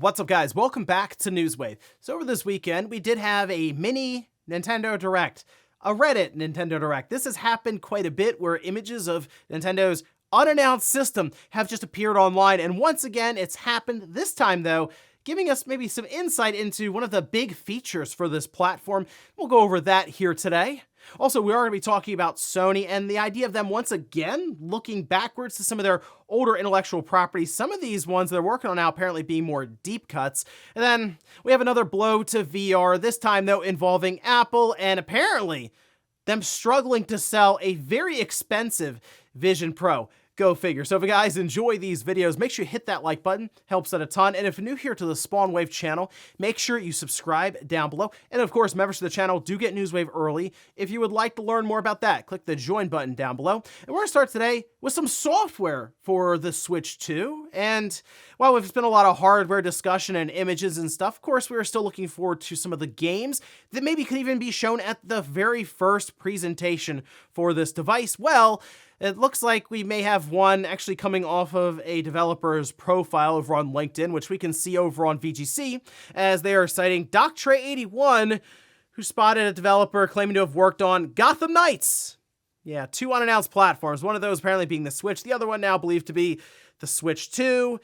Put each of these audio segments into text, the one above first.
What's up, guys? Welcome back to Newswave. So over this weekend, we did have a mini Nintendo Direct, a Reddit Nintendo Direct. This has happened quite a bit where images of Nintendo's unannounced system have just appeared online. And once again, it's happened this time, though, giving us maybe some insight into one of the big features for this platform. We'll go over that here today. Also, we are going to be talking about Sony and the idea of them once again looking backwards to some of their older intellectual properties. Some of these ones they're working on now apparently being more deep cuts. And then we have another blow to VR, this time though involving Apple and apparently them struggling to sell a very expensive Vision Pro. Go figure. So if you guys enjoy these videos, make sure you hit that like button, helps out a ton. And if you're new here to the Spawnwave channel, make sure you subscribe down below. And of course, members of the channel do get Newswave early. If you would like to learn more about that, click the join button down below. And we're gonna start today with some software for the Switch 2. And while it's been a lot of hardware discussion and images and stuff, of course, we are still looking forward to some of the games that maybe could even be shown at the very first presentation for this device. Well, it looks like we may have one actually coming off of a developer's profile over on LinkedIn, which we can see over on VGC, as they are citing DocTray81, who spotted a developer claiming to have worked on Gotham Knights. Yeah, two unannounced platforms, one of those apparently being the Switch, the other one now believed to be the Switch 2.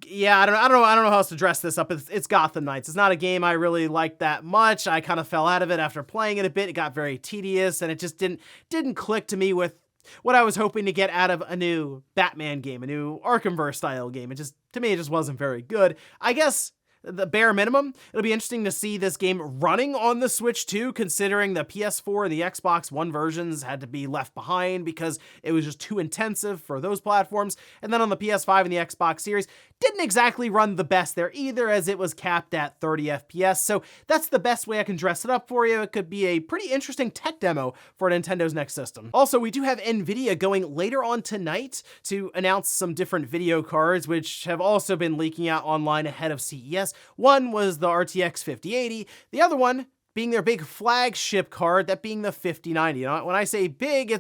Yeah, I don't know how else to dress this up. It's Gotham Knights. It's not a game I really liked that much. I kind of fell out of it after playing it a bit. It got very tedious, and it just didn't click to me with what I was hoping to get out of a new Batman game, a new Arkhamverse style game. To me, it just wasn't very good. I guess the bare minimum, it'll be interesting to see this game running on the Switch 2, considering the PS4 and the Xbox One versions had to be left behind because it was just too intensive for those platforms. And then on the PS5 and the Xbox Series, didn't exactly run the best there either, as it was capped at 30 FPS. So that's the best way I can dress it up for you. It could be a pretty interesting tech demo for Nintendo's next system. Also, we do have Nvidia going later on tonight to announce some different video cards, which have also been leaking out online ahead of CES. One was the RTX 5080, the other one being their big flagship card, that being the 5090. When I say big,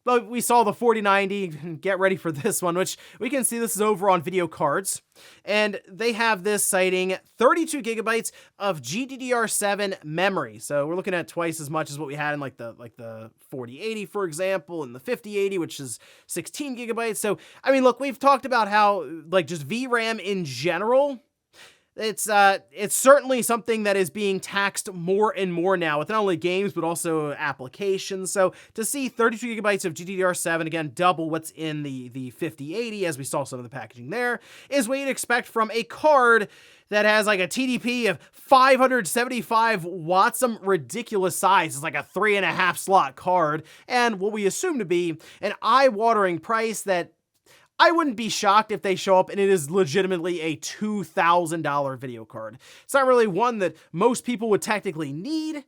but we saw the 4090, get ready for this one, which we can see this is over on video cards. And they have this citing 32 gigabytes of GDDR7 memory. So we're looking at twice as much as what we had in like the 4080, for example, and the 5080, which is 16 gigabytes. So, I mean, look, we've talked about how just VRAM in general, it's certainly something that is being taxed more and more now with not only games, but also applications. So to see 32 gigabytes of GDDR7, again, double what's in the 5080, as we saw some of the packaging there, is what you'd expect from a card that has like a TDP of 575 watts, some ridiculous size. It's like a 3.5 slot card, and what we assume to be an eye-watering price that I wouldn't be shocked if they show up and it is legitimately a $2,000 video card. It's not really one that most people would technically need,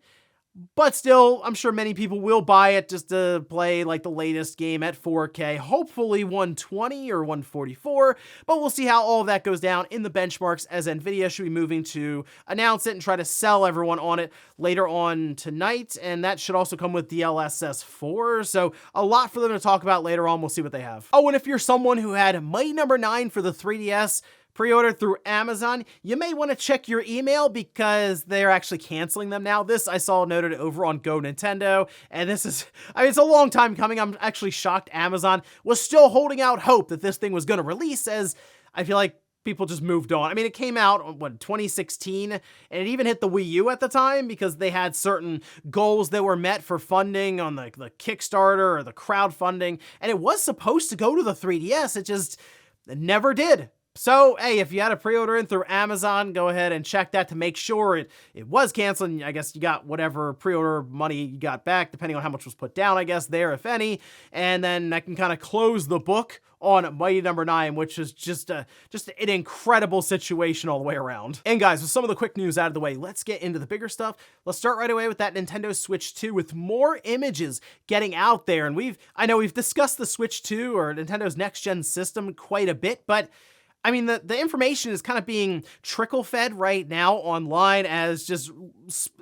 but still, I'm sure many people will buy it just to play like the latest game at 4K, hopefully 120 or 144, but we'll see how all of that goes down in the benchmarks, as Nvidia should be moving to announce it and try to sell everyone on it later on tonight, and that should also come with DLSS 4, so a lot for them to talk about later on. We'll see what they have. Oh, and if you're someone who had Mighty Number 9 for the 3DS, pre-ordered through Amazon, you may want to check your email because they're actually canceling them now. This I saw noted over on Go Nintendo, and this is, it's a long time coming. I'm actually shocked Amazon was still holding out hope that this thing was going to release, as I feel like people just moved on. I mean, it came out, 2016, and it even hit the Wii U at the time because they had certain goals that were met for funding on the Kickstarter or the crowdfunding, and it was supposed to go to the 3DS. It never did. So, hey, if you had a pre-order in through Amazon, go ahead and check that to make sure it was canceled. And I guess you got whatever pre-order money you got back, depending on how much was put down, I guess, there, if any. And then I can kind of close the book on Mighty Number 9, which is just an incredible situation all the way around. And guys, with some of the quick news out of the way, let's get into the bigger stuff. Let's start right away with that Nintendo Switch 2, with more images getting out there. And I know we've discussed the Switch 2 or Nintendo's next-gen system quite a bit, but I mean, the information is kind of being trickle-fed right now online as just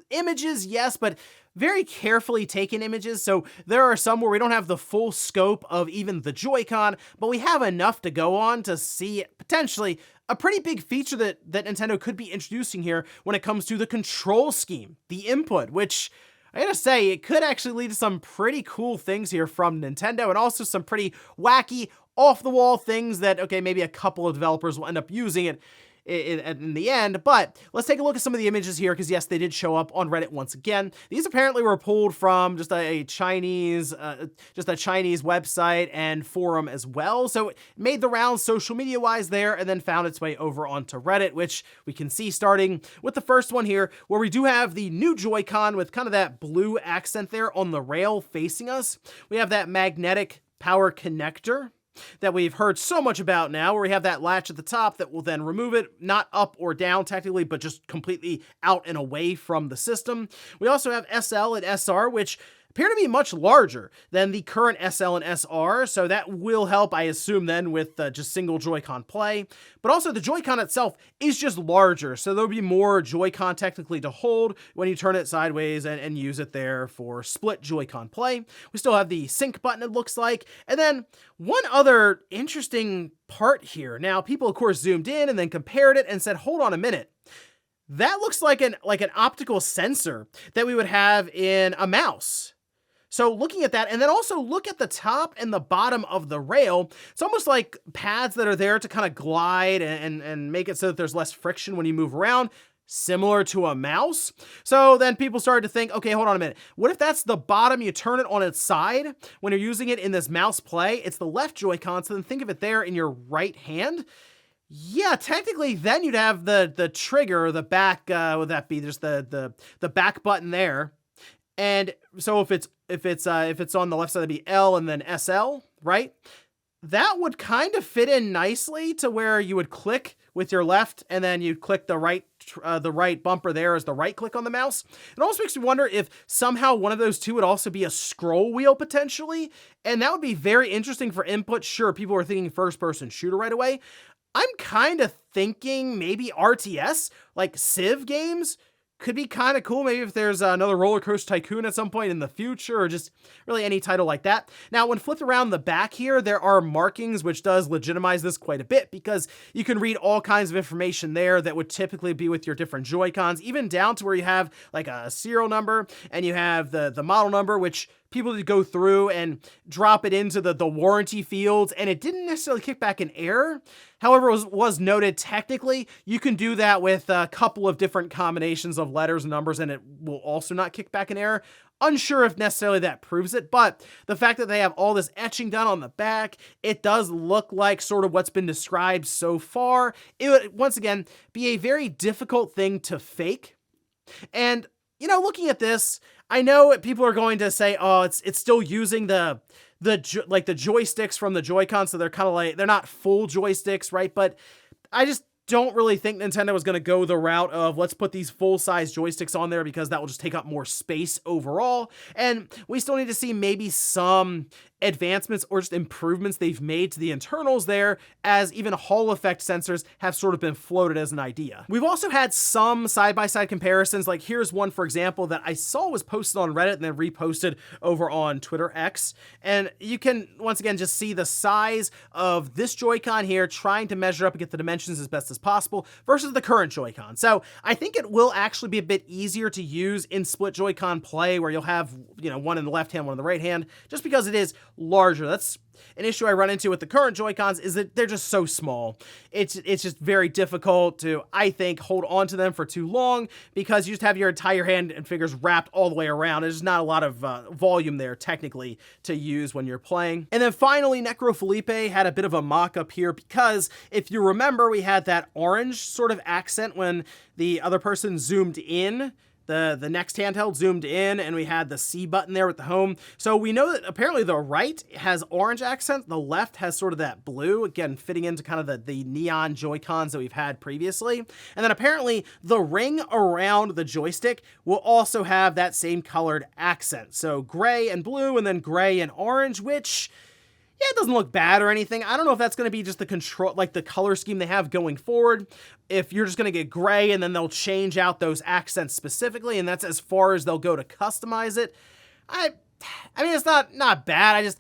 images, yes, but very carefully taken images. So there are some where we don't have the full scope of even the Joy-Con, but we have enough to go on to see potentially a pretty big feature that Nintendo could be introducing here when it comes to the control scheme, the input, which I gotta say, it could actually lead to some pretty cool things here from Nintendo, and also some pretty wacky, off-the-wall things that, okay, maybe a couple of developers will end up using it in the end. But let's take a look at some of the images here, because yes, they did show up on Reddit once again. These apparently were pulled from just a Chinese website and forum as well. So it made the rounds social media wise there, and then found its way over onto Reddit, which we can see starting with the first one here, where we do have the new Joy-Con with kind of that blue accent there on the rail facing us. We have that magnetic power connector that we've heard so much about now, where we have that latch at the top that will then remove it, not up or down technically, but just completely out and away from the system. We also have SL and SR, which appear to be much larger than the current SL and SR, so that will help, I assume, then with just single Joy-Con play. But also the Joy-Con itself is just larger, so there'll be more Joy-Con technically to hold when you turn it sideways and use it there for split Joy-Con play. We still have the sync button, it looks like. And then one other interesting part here. Now, people, of course, zoomed in and then compared it and said, hold on a minute. That looks like an optical sensor that we would have in a mouse. So looking at that, and then also look at the top and the bottom of the rail, it's almost like pads that are there to kind of glide and make it so that there's less friction when you move around, similar to a mouse. So then people started to think, okay, hold on a minute. What if that's the bottom, you turn it on its side when you're using it in this mouse play? It's the left Joy-Con, so then think of it there in your right hand. Yeah, technically, then you'd have the trigger, the back, would that be just the back button there. And so if it's on the left side, that'd be L and then SL, right? That would kind of fit in nicely to where you would click with your left, and then you click the right bumper there as the right click on the mouse. It also makes me wonder if somehow one of those two would also be a scroll wheel potentially, and that would be very interesting for input. Sure, people were thinking first-person shooter right away. I'm kind of thinking maybe RTS, like Civ games, could be kind of cool. Maybe if there's another Roller Coaster Tycoon at some point in the future, or just really any title like that. Now, when flipped around the back here, there are markings, which does legitimize this quite a bit, because you can read all kinds of information there that would typically be with your different Joy-Cons, even down to where you have like a serial number and you have the model number, which people did go through and drop it into the warranty fields, and it didn't necessarily kick back an error. However, it was noted technically you can do that with a couple of different combinations of letters and numbers, and it will also not kick back an error. Unsure if necessarily that proves it, but the fact that they have all this etching done on the back, it does look like sort of what's been described so far. It would, once again, be a very difficult thing to fake. And, you know, looking at this, I know people are going to say, oh, it's still using the joysticks from the Joy-Con, so they're kind of like, they're not full joysticks, right? But I just don't really think Nintendo is going to go the route of let's put these full-size joysticks on there, because that will just take up more space overall. And we still need to see maybe some advancements or just improvements they've made to the internals there, as even Hall effect sensors have sort of been floated as an idea. We've also had some side-by-side comparisons. Like here's one, for example, that I saw was posted on Reddit and then reposted over on Twitter X. And you can, once again, just see the size of this Joy-Con here, trying to measure up and get the dimensions as best as possible versus the current Joy-Con. So I think it will actually be a bit easier to use in split Joy-Con play, where you'll have, you know, one in the left hand, one in the right hand, just because it is larger. That's an issue I run into with the current Joy-Cons, is that they're just so small. It's just very difficult to, I think, hold on to them for too long, because you just have your entire hand and fingers wrapped all the way around. There's not a lot of volume there technically to use when you're playing. And then finally, Necro Felipe had a bit of a mock-up here, because if you remember, we had that orange sort of accent when the other person zoomed in. The next handheld zoomed in, and we had the C button there with the home. So we know that apparently the right has orange accent, the left has sort of that blue, again, fitting into kind of the neon Joy-Cons that we've had previously. And then apparently the ring around the joystick will also have that same colored accent. So gray and blue, and then gray and orange, which, yeah, it doesn't look bad or anything. I don't know if that's going to be just the control, like the color scheme they have going forward. If you're just going to get gray and then they'll change out those accents specifically, and that's as far as they'll go to customize it. I mean, it's not bad.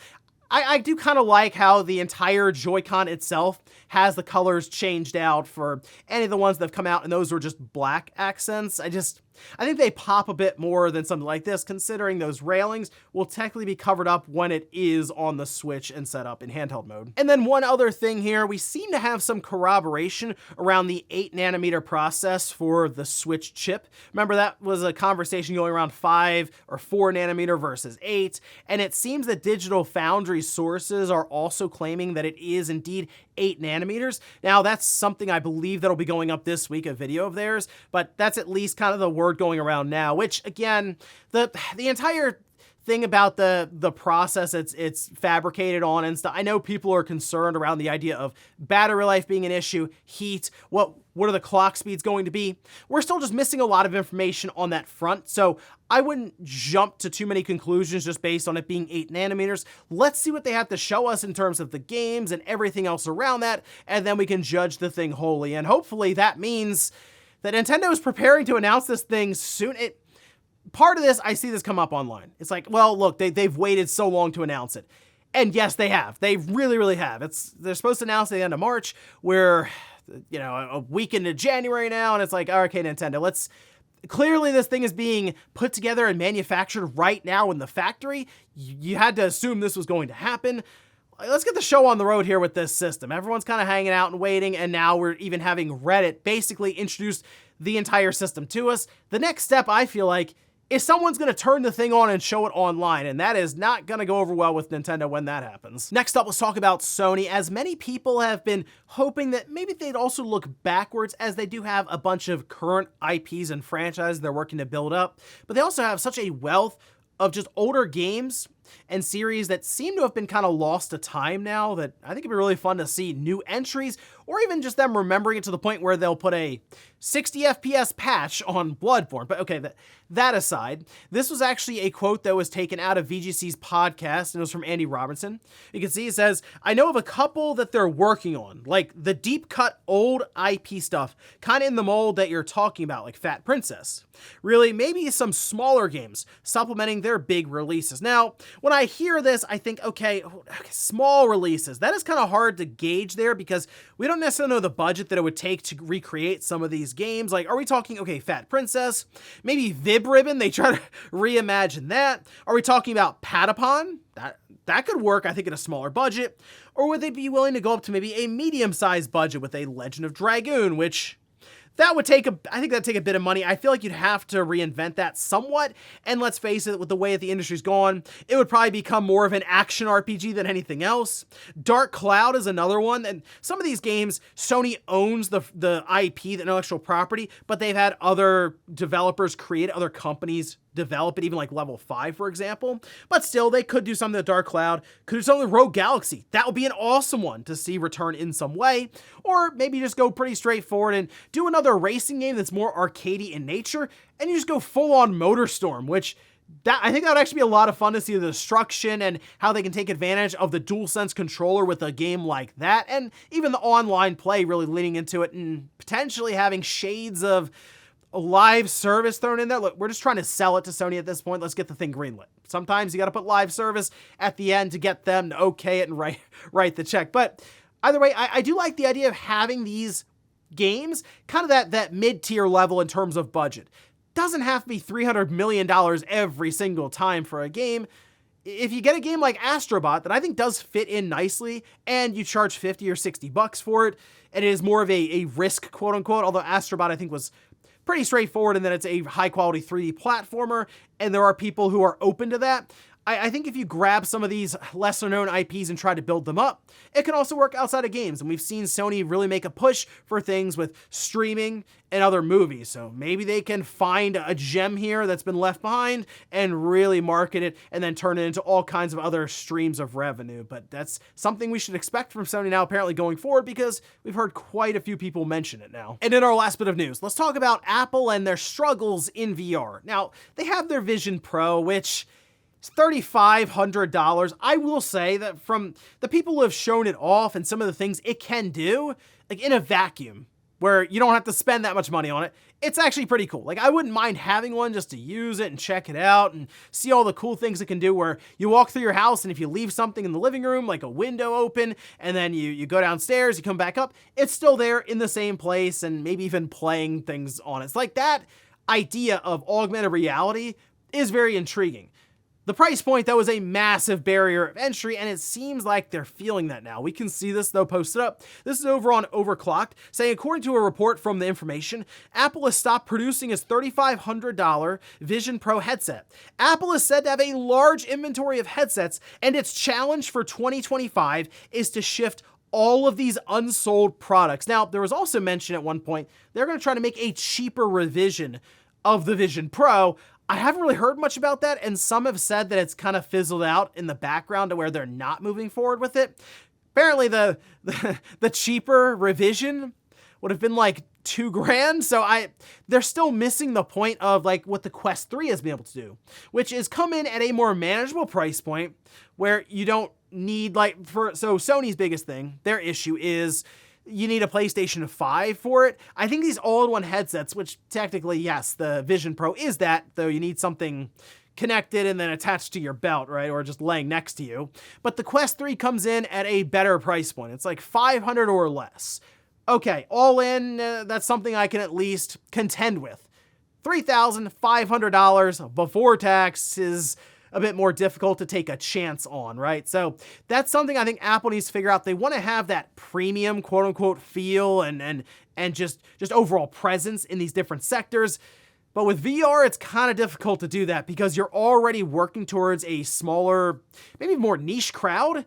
I do kind of like how the entire Joy-Con itself has the colors changed out for any of the ones that have come out, and those were just black accents. I think they pop a bit more than something like this, considering those railings will technically be covered up when it is on the Switch and set up in handheld mode. And then one other thing here, we seem to have some corroboration around the 8nm process for the Switch chip. Remember, that was a conversation going around 5 or 4nm versus 8, and it seems that Digital Foundry sources are also claiming that it is indeed 8nm. Now, that's something I believe that'll be going up this week, a video of theirs, but that's at least kind of the word going around now, which again, the entire thing about the process it's fabricated on and stuff. I know people are concerned around the idea of battery life being an issue, heat, what are the clock speeds going to be? We're still just missing a lot of information on that front, so I wouldn't jump to too many conclusions just based on it being 8nm. Let's see what they have to show us in terms of the games and everything else around that, and then we can judge the thing wholly. And hopefully that means that Nintendo is preparing to announce this thing soon. Part of this, I see this come up online. It's like, well, look, they've waited so long to announce it. And yes, they have. They really, really have. They're supposed to announce at the end of March. We're, a week into January now, and it's like, okay, Nintendo, clearly this thing is being put together and manufactured right now in the factory. You had to assume this was going to happen. Let's get the show on the road here with this system. Everyone's kind of hanging out and waiting, and now we're even having Reddit basically introduce the entire system to us. The next step, I feel like, is someone's going to turn the thing on and show it online, and that is not going to go over well with Nintendo when that happens. Next up, let's talk about Sony, as many people have been hoping that maybe they'd also look backwards, as they do have a bunch of current IPs and franchises they're working to build up, but they also have such a wealth of just older games and series that seem to have been kind of lost to time now that I think it'd be really fun to see new entries, or even just them remembering it to the point where they'll put a 60 FPS patch on Bloodborne. But okay, that aside, this was actually a quote that was taken out of VGC's podcast, and it was from Andy Robertson. You can see it says, "I know of a couple that they're working on, like the deep cut old IP stuff, kind of in the mold that you're talking about, like Fat Princess. Really, maybe some smaller games supplementing their big releases." Now, when I hear this, I think, okay, small releases. That is kind of hard to gauge there, because we don't necessarily know the budget that it would take to recreate some of these games. Like, are we talking, okay, Fat Princess, maybe Vib Ribbon, they try to reimagine that? Are we talking about Patapon? That could work, I think, at a smaller budget. Or would they be willing to go up to maybe a medium-sized budget with a Legend of Dragoon, which that would take I think that'd take a bit of money. I feel like you'd have to reinvent that somewhat. And let's face it, with the way that the industry's gone, it would probably become more of an action RPG than anything else. Dark Cloud is another one. And some of these games, Sony owns the IP, the intellectual property, but they've had other developers create, other companies develop it, even like Level 5, for example. But still, they could do something with Dark Cloud, could do something with Rogue Galaxy. That would be an awesome one to see return in some way. Or maybe just go pretty straightforward and do another racing game that's more arcadey in nature, and you just go full-on MotorStorm, which I think that would actually be a lot of fun to see the destruction and how they can take advantage of the DualSense controller with a game like that, and even the online play really leaning into it and potentially having shades of a live service thrown in there. Look, we're just trying to sell it to Sony at this point. Let's get the thing greenlit. Sometimes you got to put live service at the end to get them to okay it and write the check. But either way, I do like the idea of having these games kind of that mid-tier level in terms of budget. Doesn't have to be $300 million every single time for a game. If you get a game like Astrobot that I think does fit in nicely, and you charge 50 or 60 bucks for it, and it is more of a risk, quote unquote, although Astrobot I think was pretty straightforward, and then it's a high-quality 3D platformer, and there are people who are open to that. I think if you grab some of these lesser-known IPs and try to build them up, it can also work outside of games, and we've seen Sony really make a push for things with streaming and other movies, so maybe they can find a gem here that's been left behind and really market it and then turn it into all kinds of other streams of revenue. But that's something we should expect from Sony now, apparently, going forward, because we've heard quite a few people mention it now. And in our last bit of news, let's talk about Apple and their struggles in VR. Now, they have their Vision Pro, which it's $3,500. I will say that from the people who have shown it off and some of the things it can do, like in a vacuum, where you don't have to spend that much money on it. It's actually pretty cool. Like, I wouldn't mind having one just to use it and check it out and see all the cool things it can do, where you walk through your house and if you leave something in the living room, like a window open, and then you go downstairs, you come back up, it's still there in the same place and maybe even playing things on it. It's like that idea of augmented reality is very intriguing. The price point, though, is a massive barrier of entry, and it seems like they're feeling that now. We can see this, though, posted up. This is over on Overclocked, saying, according to a report from The Information, Apple has stopped producing its $3,500 Vision Pro headset. Apple is said to have a large inventory of headsets, and its challenge for 2025 is to shift all of these unsold products. Now, there was also mention at one point they're going to try to make a cheaper revision of the Vision Pro. I haven't really heard much about that, and some have said that it's kind of fizzled out in the background to where they're not moving forward with it. Apparently the cheaper revision would have been like $2,000. So they're still missing the point of like what the Quest 3 has been able to do, which is come in at a more manageable price point where you don't need so Sony's biggest thing, their issue is you need a PlayStation 5 for it. I think these all-in-one headsets, which technically, yes, the Vision Pro is that, though you need something connected and then attached to your belt, right? Or just laying next to you. But the Quest 3 comes in at a better price point. It's like $500 or less. Okay, all in, that's something I can at least contend with. $3,500 before tax is a bit more difficult to take a chance on, right? So that's something I think Apple needs to figure out. They want to have that premium, quote unquote, feel and just overall presence in these different sectors. But with VR, it's kind of difficult to do that because you're already working towards a smaller, maybe more niche crowd.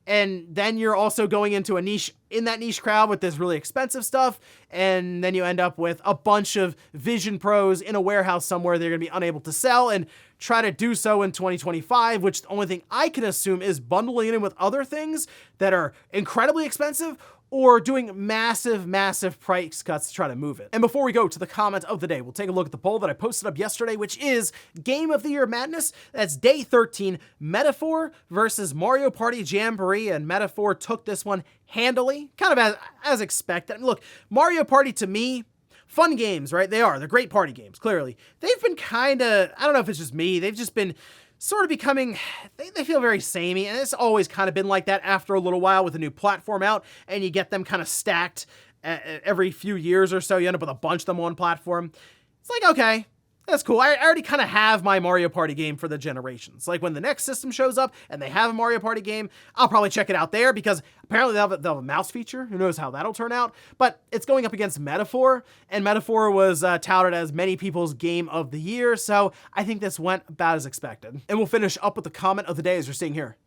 And then you're also going into a niche in that niche crowd with this really expensive stuff. And then you end up with a bunch of Vision Pros in a warehouse somewhere they're going to be unable to sell and try to do so in 2025, which the only thing I can assume is bundling it in with other things that are incredibly expensive or doing massive price cuts to try to move it. And before we go to the comment of the day, we'll take a look at the poll that I posted up yesterday, which is Game of the Year Madness. That's day 13, Metaphor versus Mario Party Jamboree, and Metaphor took this one handily, kind of as expected. I mean, look, Mario Party to me, fun games, right? They're great party games, clearly. They've been kind of, I don't know if it's just me, they've just been sort of becoming, they feel very samey, and it's always kind of been like that after a little while with a new platform out, and you get them kind of stacked every few years or so. You end up with a bunch of them on platform. It's like, okay, that's cool. I already kind of have my Mario Party game for the generations. Like when the next system shows up and they have a Mario Party game, I'll probably check it out there because apparently they'll have a mouse feature. Who knows how that'll turn out? But it's going up against Metaphor, and Metaphor was touted as many people's game of the year. So I think this went about as expected. And we'll finish up with the comment of the day as you're seeing here.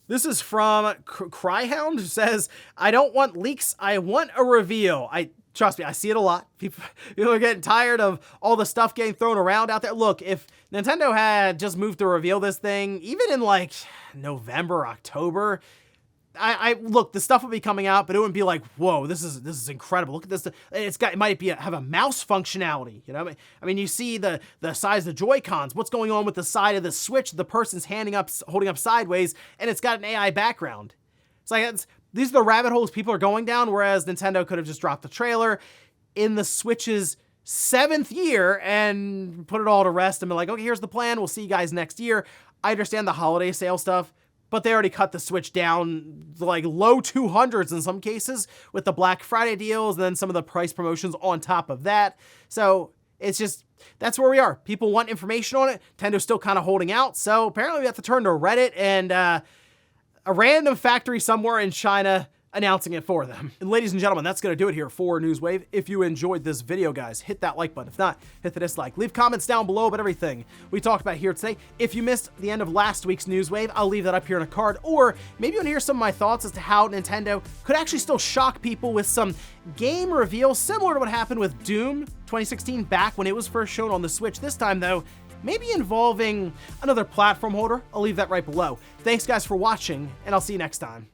This is from Cryhound, who says, I don't want leaks, I want a reveal. Trust me, I see it a lot. People are getting tired of all the stuff getting thrown around out there. Look, if Nintendo had just moved to reveal this thing, even in like November, October, look, the stuff would be coming out, but it wouldn't be like, whoa, this is incredible. Look at this. It might have a mouse functionality. You know, I mean, you see the size of the Joy-Cons. What's going on with the side of the Switch? The person's holding up sideways, and it's got an AI background. It's like these are the rabbit holes people are going down, whereas Nintendo could have just dropped the trailer in the Switch's 7th year and put it all to rest and be like, okay, here's the plan. We'll see you guys next year. I understand the holiday sale stuff, but they already cut the Switch down to like low 200s in some cases with the Black Friday deals and then some of the price promotions on top of that. So it's just, that's where we are. People want information on it. Nintendo's still kind of holding out. So apparently we have to turn to Reddit and a random factory somewhere in China announcing it for them. And ladies and gentlemen, that's going to do it here for Newswave. If you enjoyed this video, guys, hit that like button. If not, hit the dislike. Leave comments down below about everything we talked about here today. If you missed the end of last week's Newswave, I'll leave that up here in a card. Or maybe you want to hear some of my thoughts as to how Nintendo could actually still shock people with some game reveals similar to what happened with Doom 2016 back when it was first shown on the Switch. This time, though, maybe involving another platform holder. I'll leave that right below. Thanks, guys, for watching, and I'll see you next time.